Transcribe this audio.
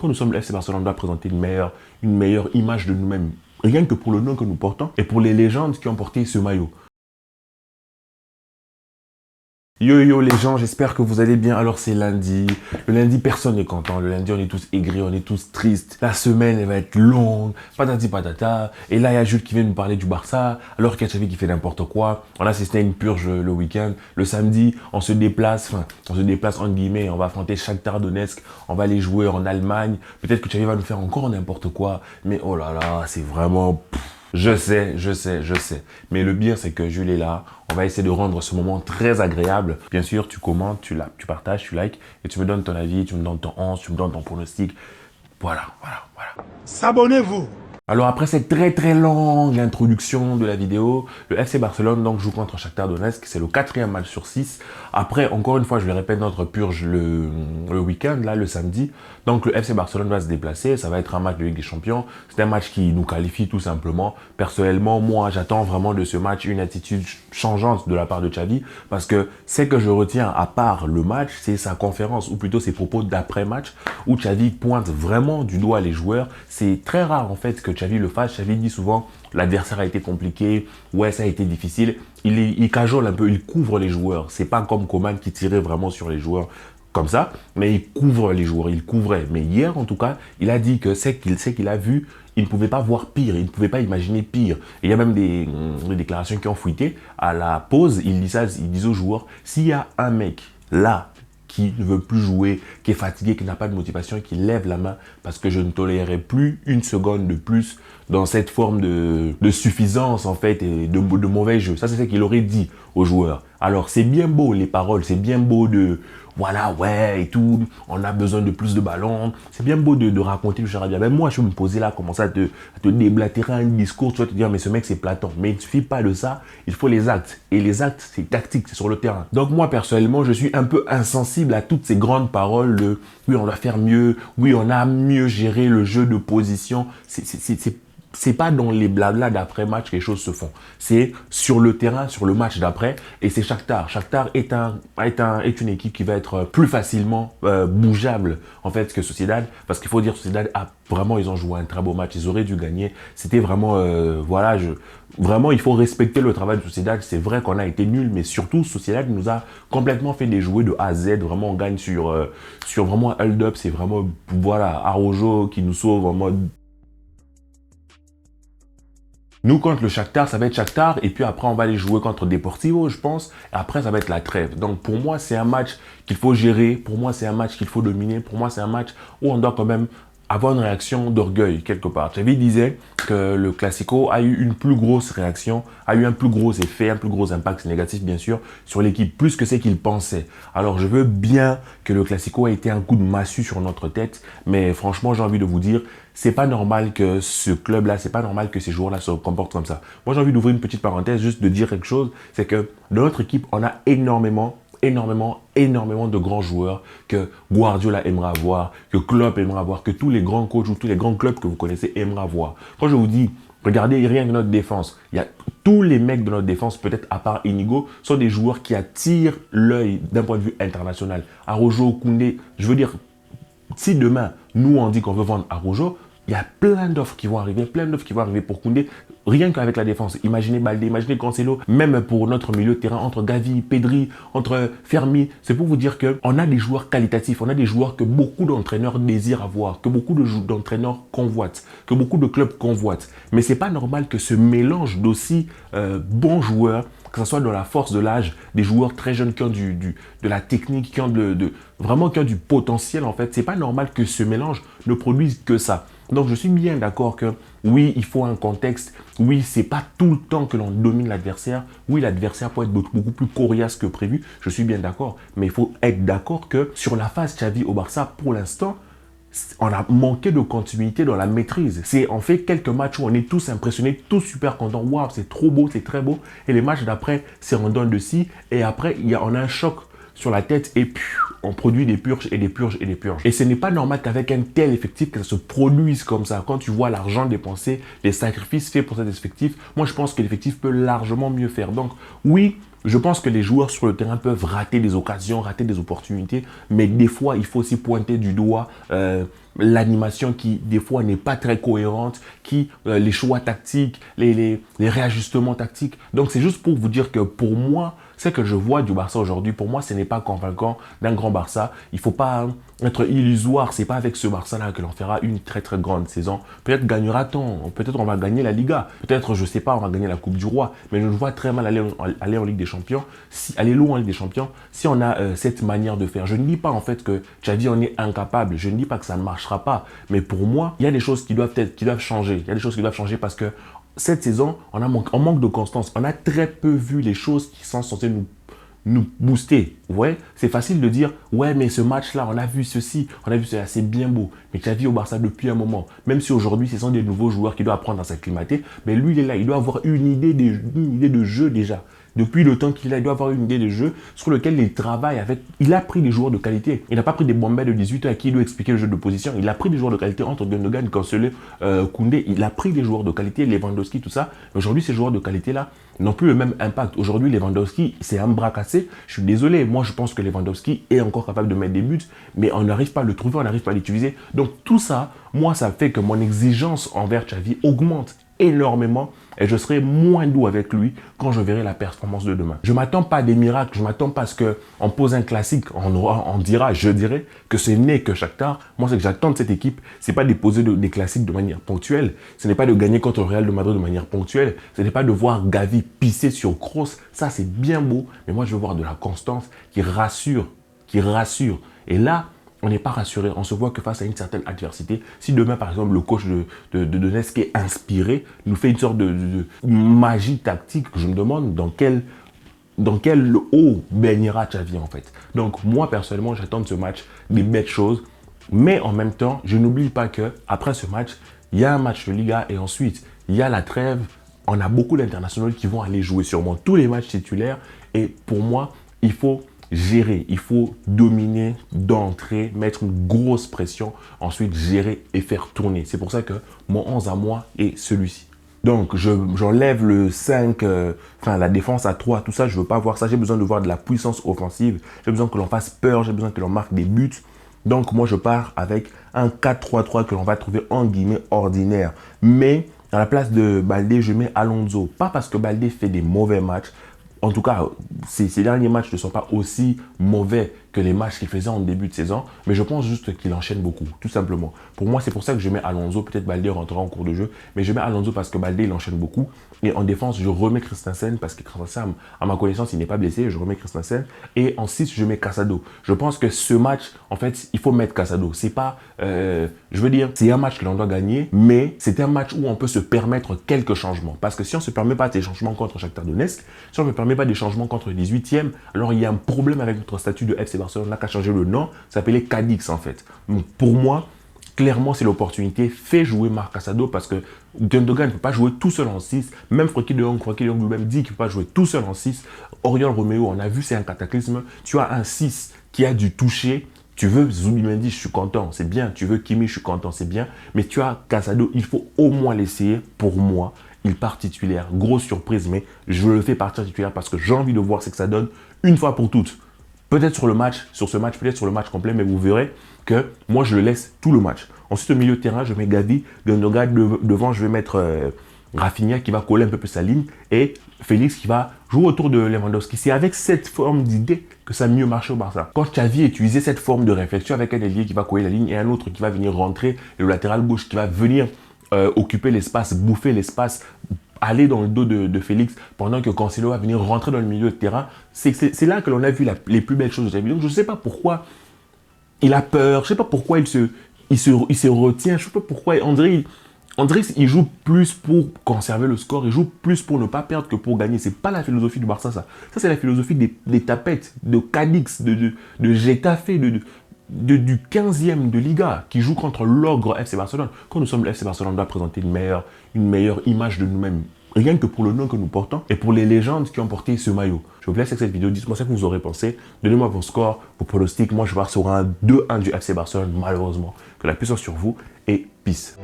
quand nous sommes le FC Barcelone, on doit présenter une meilleure image de nous-mêmes. Rien que pour le nom que nous portons et pour les légendes qui ont porté ce maillot. Yo yo les gens, j'espère que vous allez bien. Alors c'est lundi. Le lundi, personne n'est content. Le lundi, on est tous aigris, on est tous tristes. La semaine, elle va être longue. Patati patata. Et là, il y a Jules qui vient nous parler du Barça. Alors qu'il y a Xavi qui fait n'importe quoi. On a assisté à une purge le week-end. Le samedi, on se déplace entre guillemets. On va affronter Shakhtar Donetsk. On va aller jouer en Allemagne. Peut-être que Xavi va nous faire encore n'importe quoi. Mais oh là là, c'est vraiment... Je sais. Mais le bien, c'est que Jules est là. On va essayer de rendre ce moment très agréable. Bien sûr, tu commentes, tu partages, tu likes et tu me donnes ton avis, tu me donnes ton 11, tu me donnes ton pronostic. Voilà. S'abonnez-vous. Alors après cette très longue introduction de la vidéo, le FC Barcelone donc joue contre Shakhtar Donetsk, c'est le 4e match sur 6. Après, encore une fois, je le répète, notre purge le week-end, là, le samedi. Donc le FC Barcelone va se déplacer, ça va être un match de Ligue des Champions. C'est un match qui nous qualifie tout simplement. Personnellement, moi, j'attends vraiment de ce match une attitude changeante de la part de Xavi, parce que ce que je retiens à part le match, c'est sa conférence, ou plutôt ses propos d'après-match, où Xavi pointe vraiment du doigt les joueurs. C'est très rare en fait que Xavi le fasse. Xavi dit souvent l'adversaire a été compliqué, ouais ça a été difficile. Il cajole un peu, il couvre les joueurs. C'est pas comme Coman qui tirait vraiment sur les joueurs comme ça, mais il couvre les joueurs, il couvrait. Mais hier en tout cas, il a dit que c'est qu'il a vu, il ne pouvait pas voir pire, il ne pouvait pas imaginer pire. Et il y a même des déclarations qui ont fuité. À la pause, il dit aux joueurs, s'il y a un mec là qui ne veut plus jouer, qui est fatigué, qui n'a pas de motivation, qui lève la main parce que je ne tolérerai plus une seconde de plus dans cette forme de suffisance en fait et de mauvais jeu. Ça, c'est ce qu'il aurait dit aux joueurs. Alors, c'est bien beau les paroles, c'est bien beau de voilà, ouais, et tout, on a besoin de plus de ballons. C'est bien beau de raconter le charabia. Ben moi, je vais me poser là, commencer à te déblatérer un discours, tu vas te dire, mais ce mec, c'est Platon. Mais il ne suffit pas de ça, il faut les actes. Et les actes, c'est tactique, c'est sur le terrain. Donc moi, personnellement, je suis un peu insensible à toutes ces grandes paroles de « oui, on doit faire mieux »,« oui, on a mieux géré le jeu de position ». C'est pas dans les blablas d'après-match que les choses se font. C'est sur le terrain, sur le match d'après. Et c'est Shakhtar. Shakhtar est une équipe qui va être plus facilement bougeable en fait que Sociedad. Parce qu'il faut dire Sociedad vraiment ils ont joué un très beau match. Ils auraient dû gagner. C'était vraiment vraiment il faut respecter le travail de Sociedad. C'est vrai qu'on a été nuls, mais surtout Sociedad nous a complètement fait déjouer de A à Z. Vraiment on gagne sur vraiment un hold-up. C'est vraiment Araujo qui nous sauve en mode. Nous, contre le Shakhtar, ça va être Shakhtar. Et puis après, on va aller jouer contre Deportivo, je pense. Et après, ça va être la trêve. Donc, pour moi, c'est un match qu'il faut gérer. Pour moi, c'est un match qu'il faut dominer. Pour moi, c'est un match où on doit quand même avoir une réaction d'orgueil, quelque part. Xavi disait que le Classico a eu une plus grosse réaction, a eu un plus gros effet, un plus gros impact négatif, bien sûr, sur l'équipe, plus que ce qu'il pensait. Alors, je veux bien que le Classico ait été un coup de massue sur notre tête, mais franchement, j'ai envie de vous dire, c'est pas normal que ce club-là, c'est pas normal que ces joueurs-là se comportent comme ça. Moi, j'ai envie d'ouvrir une petite parenthèse, juste de dire quelque chose, c'est que dans notre équipe, on a énormément de grands joueurs que Guardiola aimera avoir, que Klopp aimera avoir, que tous les grands coachs ou tous les grands clubs que vous connaissez aimera avoir. Quand je vous dis, regardez rien que notre défense, il y a tous les mecs de notre défense, peut-être à part Inigo, sont des joueurs qui attirent l'œil d'un point de vue international. Araujo, Koundé, je veux dire, si demain, nous on dit qu'on veut vendre Araujo, il y a plein d'offres qui vont arriver pour Koundé, rien qu'avec la défense. Imaginez Baldé, imaginez Cancelo, même pour notre milieu de terrain, entre Gavi, Pedri, entre Fermi. C'est pour vous dire qu'on a des joueurs qualitatifs, on a des joueurs que beaucoup d'entraîneurs désirent avoir, que beaucoup d'entraîneurs convoitent, que beaucoup de clubs convoitent. Mais c'est pas normal que ce mélange d'aussi bons joueurs, que ce soit dans la force de l'âge, des joueurs très jeunes qui ont de la technique, qui ont vraiment qui ont du potentiel en fait. C'est pas normal que ce mélange ne produise que ça. Donc je suis bien d'accord que oui, il faut un contexte. Oui, c'est pas tout le temps que l'on domine l'adversaire. Oui, l'adversaire peut être beaucoup plus coriace que prévu. Je suis bien d'accord. Mais il faut être d'accord que sur la phase Xavi au Barça, pour l'instant, on a manqué de continuité dans la maîtrise. C'est en fait quelques matchs où on est tous impressionnés, tous super contents. Waouh, c'est trop beau, c'est très beau. Et les matchs d'après, c'est en donne de scie. Et après, on a un choc sur la tête et puis on produit des purges et des purges et des purges. Et ce n'est pas normal qu'avec un tel effectif, que ça se produise comme ça. Quand tu vois l'argent dépensé, les sacrifices faits pour cet effectif, moi je pense que l'effectif peut largement mieux faire. Donc oui, je pense que les joueurs sur le terrain peuvent rater des occasions, rater des opportunités, mais des fois, il faut aussi pointer du doigt l'animation qui, des fois, n'est pas très cohérente, les choix tactiques, les réajustements tactiques. Donc, c'est juste pour vous dire que pour moi, ce que je vois du Barça aujourd'hui, pour moi, ce n'est pas convaincant d'un grand Barça. Il ne faut pas être illusoire. Ce n'est pas avec ce Barça-là que l'on fera une très très grande saison. Peut-être gagnera-t-on, peut-être on va gagner la Liga, peut-être, je ne sais pas, on va gagner la Coupe du Roi. Mais je nous vois très mal aller en Ligue des Champions, aller loin en Ligue des Champions, si on a cette manière de faire. Je ne dis pas en fait que Xavi en est incapable. Je ne dis pas que ça ne marchera pas. Mais pour moi, il y a des choses qui doivent changer. Il y a des choses qui doivent changer parce que cette saison, on manque de constance. On a très peu vu les choses qui sont censées nous booster. Vous voyez, c'est facile de dire, ouais, mais ce match-là, on a vu ceci, on a vu cela, c'est bien beau. Mais Xavi au Barça depuis un moment, même si aujourd'hui, ce sont des nouveaux joueurs qui doivent apprendre à s'acclimater, mais lui, il est là, il doit avoir une idée de jeu déjà. Depuis le temps qu'il est là, il doit avoir une idée de jeu sur lequel il travaille avec. Il a pris des joueurs de qualité. Il n'a pas pris des bombés de 18 ans à qui il doit expliquer le jeu de position. Il a pris des joueurs de qualité entre Gundogan, Cancelo, Koundé. Il a pris des joueurs de qualité, Lewandowski, tout ça. Aujourd'hui, ces joueurs de qualité-là n'ont plus le même impact. Aujourd'hui, Lewandowski, c'est un bras cassé. Je suis désolé. Moi, je pense que Lewandowski est encore capable de mettre des buts, mais on n'arrive pas à le trouver, on n'arrive pas à l'utiliser. Donc, tout ça, moi, ça fait que mon exigence envers Xavi augmente énormément et je serai moins doux avec lui quand je verrai la performance de demain. Je ne m'attends pas à des miracles, je ne m'attends pas à ce qu'on pose un classique, je dirais que ce n'est que Shakhtar. Moi, ce que j'attends de cette équipe, ce n'est pas de poser des classiques de manière ponctuelle, ce n'est pas de gagner contre le Real de Madrid de manière ponctuelle, ce n'est pas de voir Gavi pisser sur Kroos, ça c'est bien beau, mais moi je veux voir de la constance qui rassure. Et là, on n'est pas rassuré, on se voit que face à une certaine adversité. Si demain, par exemple, le coach de Donetsk est inspiré, nous fait une sorte de magie tactique, je me demande dans quel eau baignera Xavi en fait. Donc moi, personnellement, j'attends de ce match des belles choses. Mais en même temps, je n'oublie pas qu'après ce match, il y a un match de Liga et ensuite, il y a la trêve. On a beaucoup d'internationaux qui vont aller jouer sûrement tous les matchs titulaires. Et pour moi, il faut gérer, il faut dominer d'entrée, mettre une grosse pression, ensuite gérer et faire tourner. C'est pour ça que mon 11 à moi est celui-ci. Donc, j'enlève le 5, la défense à 3, tout ça, je ne veux pas voir ça. J'ai besoin de voir de la puissance offensive, j'ai besoin que l'on fasse peur, j'ai besoin que l'on marque des buts. Donc, moi, je pars avec un 4-3-3 que l'on va trouver en guillemets ordinaire. Mais, à la place de Baldé, je mets Alonso. Pas parce que Baldé fait des mauvais matchs. En tout cas, ces derniers matchs ne sont pas aussi mauvais que les matchs qu'il faisait en début de saison, mais je pense juste qu'il enchaîne beaucoup, tout simplement. Pour moi, c'est pour ça que je mets Alonso, peut-être Baldé rentrera en cours de jeu, mais je mets Alonso parce que Baldé, il enchaîne beaucoup. Et en défense, je remets Christensen parce que Christensen, à ma connaissance, il n'est pas blessé, je remets Christensen. Et en 6, je mets Casado. Je pense que ce match, en fait, il faut mettre Casado. C'est pas, c'est un match que l'on doit gagner, mais c'est un match où on peut se permettre quelques changements. Parce que si on ne se permet pas des changements contre Shakhtar Donetsk, si on ne permet pas des changements contre le 18e, alors il y a un problème avec notre statut de FC Barcelone. On n'a qu'à changer le nom, ça s'appelait Cadix en fait. Donc pour moi, clairement, c'est l'opportunité. Fais jouer Marc Casado parce que Gundogan ne peut pas jouer tout seul en 6. Même Frenkie de Jong lui-même dit qu'il ne peut pas jouer tout seul en 6. Oriol Romeo, on a vu, c'est un cataclysme. Tu as un 6 qui a du toucher. Tu veux Zubimendi, je suis content, c'est bien. Tu veux Kimi, je suis content, c'est bien. Mais tu as Casado, il faut au moins l'essayer pour moi. Il part titulaire, grosse surprise, mais je le fais partir titulaire parce que j'ai envie de voir ce que ça donne une fois pour toutes. Peut-être sur ce match, peut-être sur le match complet, mais vous verrez que moi, je le laisse tout le match. Ensuite, au milieu de terrain, je mets Gavi, Gundogan, devant, je vais mettre Rafinha qui va coller un peu plus sa ligne et Félix qui va jouer autour de Lewandowski. C'est avec cette forme d'idée que ça a mieux marché au Barça. Quand Xavi utilisait cette forme de réflexion avec un ailier qui va coller la ligne et un autre qui va venir rentrer, et le latéral gauche qui va venir occuper l'espace, bouffer l'espace, aller dans le dos de Félix pendant que Cancelo va venir rentrer dans le milieu de terrain. C'est là que l'on a vu les plus belles choses de Xavi. Donc je ne sais pas pourquoi il a peur, je ne sais pas pourquoi il se retient, je ne sais pas pourquoi, on dirait qu'il joue plus pour conserver le score, il joue plus pour ne pas perdre que pour gagner. Ce n'est pas la philosophie du Barça, ça. Ça, c'est la philosophie des tapettes, de Cadix, de Getafe, du 15e de Liga qui joue contre l'ogre FC Barcelone. Quand nous sommes le FC Barcelone, on doit présenter une meilleure image de nous-mêmes. Rien que pour le nom que nous portons et pour les légendes qui ont porté ce maillot. Je vous laisse avec cette vidéo. Dites-moi ce que vous aurez pensé. Donnez-moi vos scores, vos pronostics. Moi, je vais sur un 2-1 du FC Barcelone, malheureusement. Que la puissance sur vous et peace.